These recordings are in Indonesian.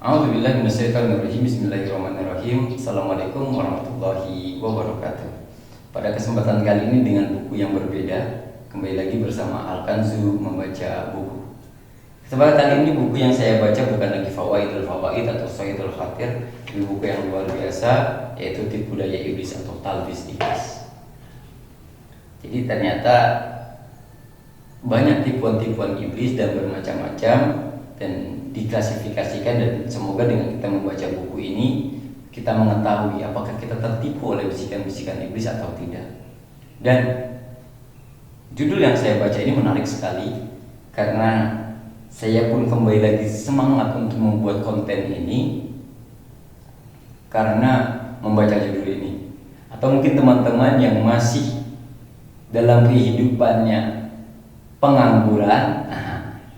A'udzubillahi minasyaitonirrajim. Bismillahirrahmanirrahim. Assalamualaikum warahmatullahi wabarakatuh. Pada kesempatan kali ini dengan buku yang berbeda, kembali lagi bersama Al-Kanzu membaca buku. Kesempatan kali ini buku yang saya baca bukan lagi Fawaidul Fawaid atau Sayyidul Khatir, tapi buku yang luar biasa, yaitu Tipu Daya Iblis atau Talbis Iblis. Jadi ternyata banyak tipuan-tipuan iblis dan bermacam-macam, dan diklasifikasikan, dan semoga dengan kita membaca buku ini kita mengetahui apakah kita tertipu oleh bisikan-bisikan iblis atau tidak. Dan judul yang saya baca ini menarik sekali karena saya pun kembali lagi semangat untuk membuat konten ini karena membaca judul ini. Atau mungkin teman-teman yang masih dalam kehidupannya pengangguran,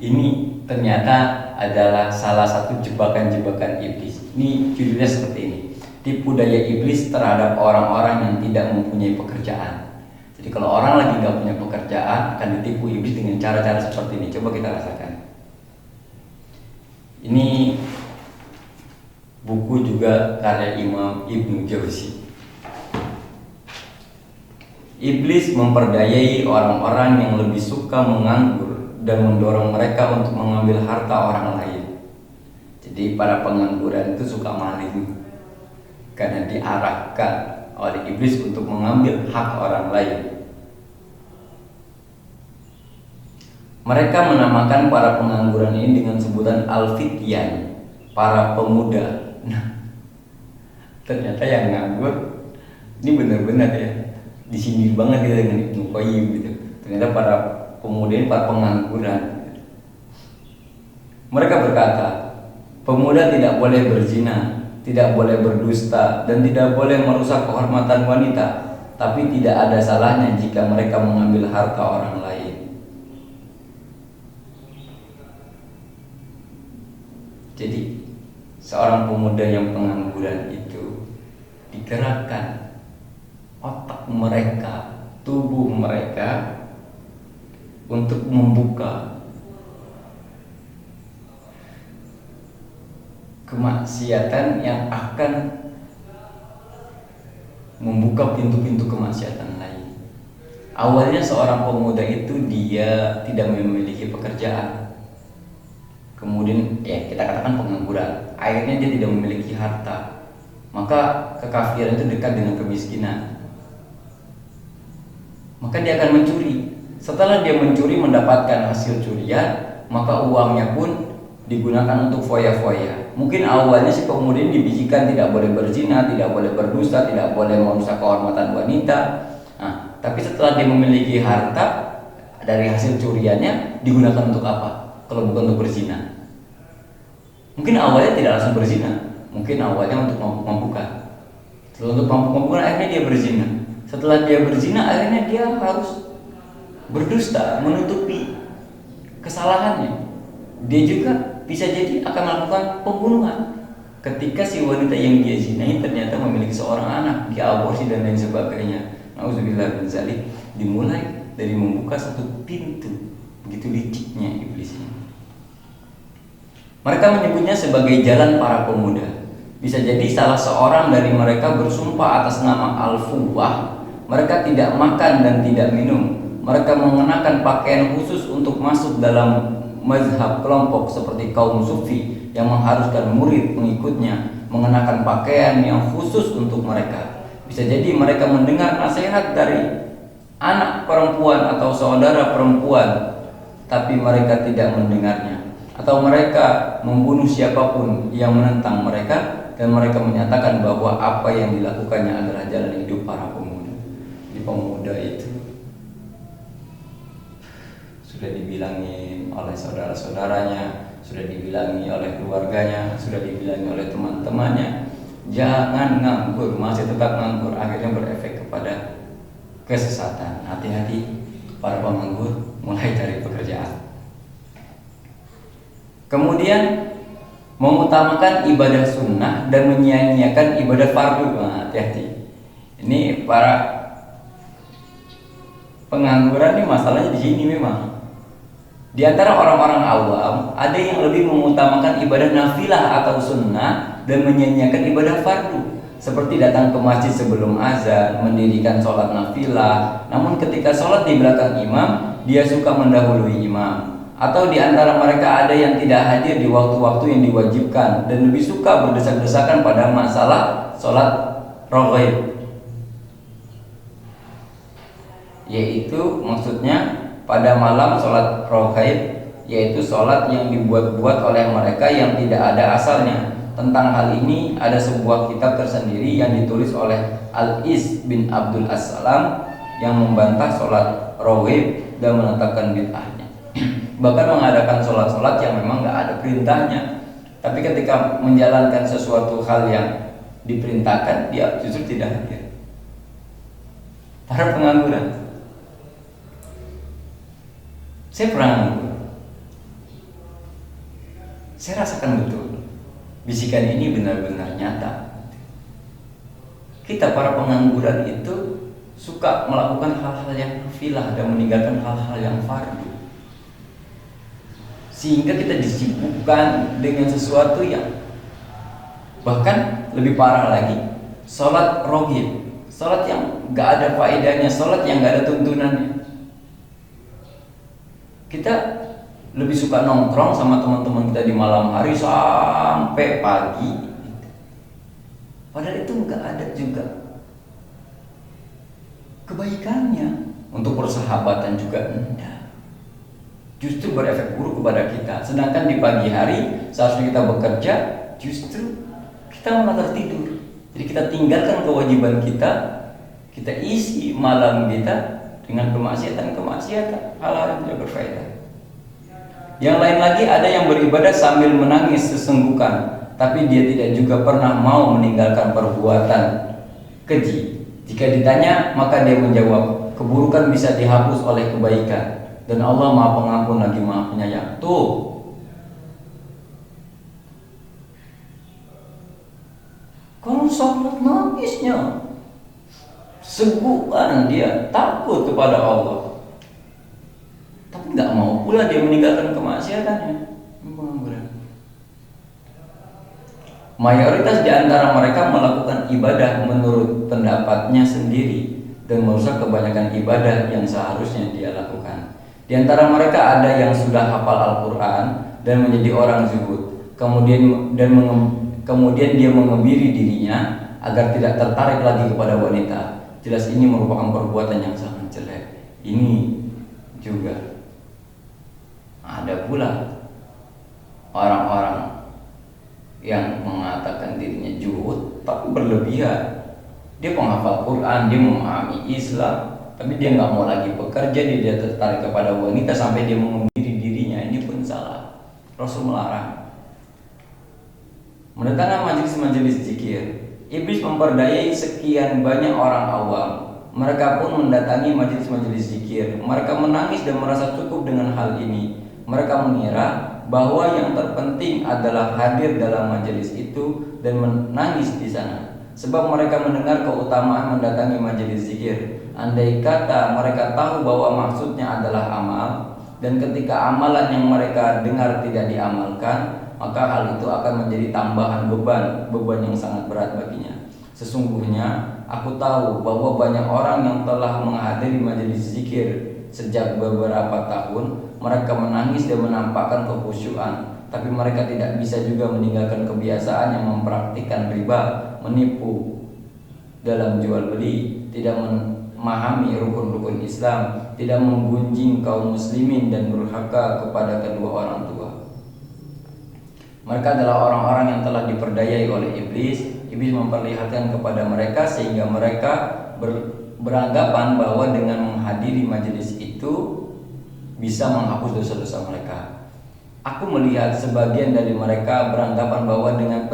ini ternyata adalah salah satu jebakan-jebakan iblis. Ini judulnya seperti ini: tipu daya iblis terhadap orang-orang yang tidak mempunyai pekerjaan. Jadi kalau orang lagi nggak punya pekerjaan akan ditipu iblis dengan cara-cara seperti ini. Coba kita rasakan. Ini buku juga karya Imam Ibnu Jauzi. Iblis memperdayai orang-orang yang lebih suka menganggur dan mendorong mereka untuk mengambil harta orang lain. Jadi para pengangguran itu suka maling karena diarahkan oleh iblis untuk mengambil hak orang lain. Mereka menamakan para pengangguran ini dengan sebutan al-fityan, para pemuda. Nah, ternyata yang nganggur ini benar-benar ya disindir banget ya dengan Ibnu Qayyim gitu. Ternyata para pemuda ini para pengangguran. Mereka berkata, pemuda tidak boleh berzina, tidak boleh berdusta, dan tidak boleh merusak kehormatan wanita. Tapi tidak ada salahnya jika mereka mengambil harta orang lain. Jadi seorang pemuda yang pengangguran itu digerakkan otak mereka, tubuh mereka untuk membuka kemaksiatan yang akan membuka pintu-pintu kemaksiatan lain. Awalnya seorang pemuda itu dia tidak memiliki pekerjaan. Kemudian ya kita katakan pengangguran. Akhirnya dia tidak memiliki harta. Maka kekafiran itu dekat dengan kemiskinan. Maka dia akan mencuri. Setelah dia mencuri mendapatkan hasil curian, maka uangnya pun digunakan untuk foya-foya. Mungkin awalnya si pemuda ini dibisikkan tidak boleh berzina, tidak boleh berdusta, tidak boleh merusak kehormatan wanita. Nah, tapi setelah dia memiliki harta dari hasil curiannya, digunakan untuk apa? Kalau bukan untuk berzina. Mungkin awalnya tidak langsung berzina, mungkin awalnya untuk mampu-mampukan. Setelah untuk mampu-mampukan akhirnya dia berzina. Setelah dia berzina akhirnya dia harus berdusta, menutupi kesalahannya. Dia juga bisa jadi akan melakukan pembunuhan ketika si wanita yang dia zinai ternyata memiliki seorang anak, dia aborsi dan lain sebagainya. Nauzubillah min dzalik. Dimulai dari membuka satu pintu. Begitu liciknya iblis ini. Mereka menyebutnya sebagai jalan para pemuda. Bisa jadi salah seorang dari mereka bersumpah atas nama Al-Fuwah. Mereka tidak makan dan tidak minum. Mereka mengenakan pakaian khusus untuk masuk dalam mazhab kelompok seperti kaum sufi yang mengharuskan murid pengikutnya mengenakan pakaian yang khusus untuk mereka. Bisa jadi mereka mendengar nasihat dari anak perempuan atau saudara perempuan, tapi mereka tidak mendengarnya. Atau mereka membunuh siapapun yang menentang mereka, dan mereka menyatakan bahwa apa yang dilakukannya adalah jalan hidup para pemuda. Di pemuda itu sudah dibilangin oleh saudara-saudaranya, sudah dibilangi oleh keluarganya, sudah dibilangi oleh teman-temannya, jangan nganggur, masih tetap nganggur. Akhirnya berefek kepada kesesatan. Hati-hati para penganggur, mulai cari pekerjaan. Kemudian mengutamakan ibadah sunnah dan menyia-nyiakan ibadah fardu. Hati-hati. Ini para pengangguran nih masalahnya di sini memang. Di antara orang-orang awam, ada yang lebih mengutamakan ibadah nafilah atau sunnah dan menyanyiakan ibadah fardu, seperti datang ke masjid sebelum azan, mendirikan sholat nafilah. Namun ketika sholat di belakang imam, dia suka mendahului imam. Atau di antara mereka ada yang tidak hadir di waktu-waktu yang diwajibkan dan lebih suka berdesak-desakan pada masalah sholat raghaib, yaitu maksudnya pada malam sholat raghaib, yaitu sholat yang dibuat-buat oleh mereka yang tidak ada asalnya. Tentang hal ini ada sebuah kitab tersendiri yang ditulis oleh Al-Is bin Abdul As-Salam yang membantah sholat raghaib dan menetapkan bid'ahnya. Bahkan mengadakan sholat-sholat yang memang nggak ada perintahnya, tapi ketika menjalankan sesuatu hal yang diperintahkan, dia justru tidak hadir. Para pengangguran, saya pernah nganggur, saya rasakan betul bisikan ini benar-benar nyata. Kita para pengangguran itu suka melakukan hal-hal yang nafilah dan meninggalkan hal-hal yang fardu, sehingga kita disibukkan dengan sesuatu yang bahkan lebih parah lagi, sholat raghaib, sholat yang gak ada faedahnya, sholat yang gak ada tuntunannya. Kita lebih suka nongkrong sama teman-teman kita di malam hari sampai pagi, padahal itu gak ada juga kebaikannya. Untuk persahabatan juga enggak, justru berefek buruk kepada kita. Sedangkan di pagi hari seharusnya kita bekerja, justru kita malah tertidur. Jadi kita tinggalkan kewajiban kita, kita isi malam kita dengan kemaksiatan, hal-hal yang tidak berfaedah. Yang lain lagi, ada yang beribadah sambil menangis sesenggukan, tapi dia tidak juga pernah mau meninggalkan perbuatan keji. Jika ditanya, maka dia menjawab, keburukan bisa dihapus oleh kebaikan, dan Allah Maha Pengampun lagi Maha Penyayang. Tuh, kalau sholat nangisnya segukan, dia takut kepada Allah, tapi nggak mau pula dia meninggalkan kemaksiatannya. Mayoritas di antara mereka melakukan ibadah menurut pendapatnya sendiri dan merusak kebanyakan ibadah yang seharusnya dia lakukan. Di antara mereka ada yang sudah hafal Al-Quran dan menjadi orang zuhud, kemudian dia mengebiri dirinya agar tidak tertarik lagi kepada wanita. Jelas ini merupakan perbuatan yang sangat jelek. Ini juga ada pula orang-orang yang mengatakan dirinya zuhud tapi berlebihan. Dia penghafal Quran, dia memahami Islam, tapi dia nggak mau lagi bekerja, dia tertarik kepada wanita sampai dia mengebiri dirinya. Ini pun salah. Rasul melarang. Mendatangkan majelis-majelis zikir, iblis memperdayai sekian banyak orang awam. Mereka pun mendatangi majelis-majelis zikir. Mereka menangis dan merasa cukup dengan hal ini. Mereka mengira bahwa yang terpenting adalah hadir dalam majelis itu dan menangis di sana, sebab mereka mendengar keutamaan mendatangi majelis zikir. Andai kata mereka tahu bahwa maksudnya adalah amal, dan ketika amalan yang mereka dengar tidak diamalkan, maka hal itu akan menjadi tambahan beban yang sangat berat baginya. Sesungguhnya aku tahu bahwa banyak orang yang telah menghadiri majelis zikir sejak beberapa tahun. Mereka menangis dan menampakkan kekhusyuan, tapi mereka tidak bisa juga meninggalkan kebiasaan yang mempraktikkan riba, menipu dalam jual beli, tidak memahami rukun-rukun Islam, tidak menggunjing kaum muslimin, dan durhaka kepada kedua orang tua. Mereka adalah orang-orang yang telah diperdayai oleh iblis. Iblis memperlihatkan kepada mereka sehingga mereka beranggapan bahwa dengan menghadiri majelis itu bisa menghapus dosa-dosa mereka. Aku melihat sebagian dari mereka beranggapan bahwa dengan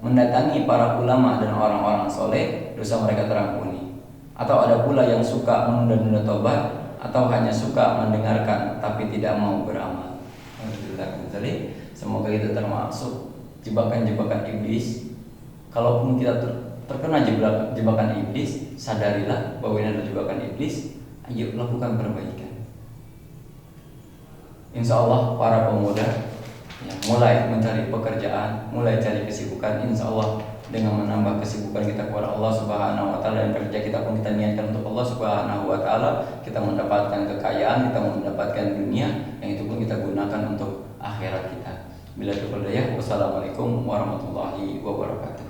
mendatangi para ulama dan orang-orang soleh, dosa mereka terampuni. Atau ada pula yang suka menunda-nunda tobat, atau hanya suka mendengarkan tapi tidak mau beramal. Jadi semoga kita termasuk jebakan-jebakan iblis. Kalaupun kita terkena jebakan iblis, sadarilah bahwa ini adalah jebakan iblis. Ayo lakukan perbaikan. Insya Allah para pemuda ya, mulai mencari pekerjaan, mulai cari kesibukan. Insya Allah dengan menambah kesibukan kita kepada Allah Subhanahu wa taala, dan kerja kita pun kita niatkan untuk Allah Subhanahu wa taala, kita mendapatkan kekayaan, kita mendapatkan dunia yang itu pun kita gunakan untuk akhirat kita. Bila itu, wassalamualaikum warahmatullahi wabarakatuh.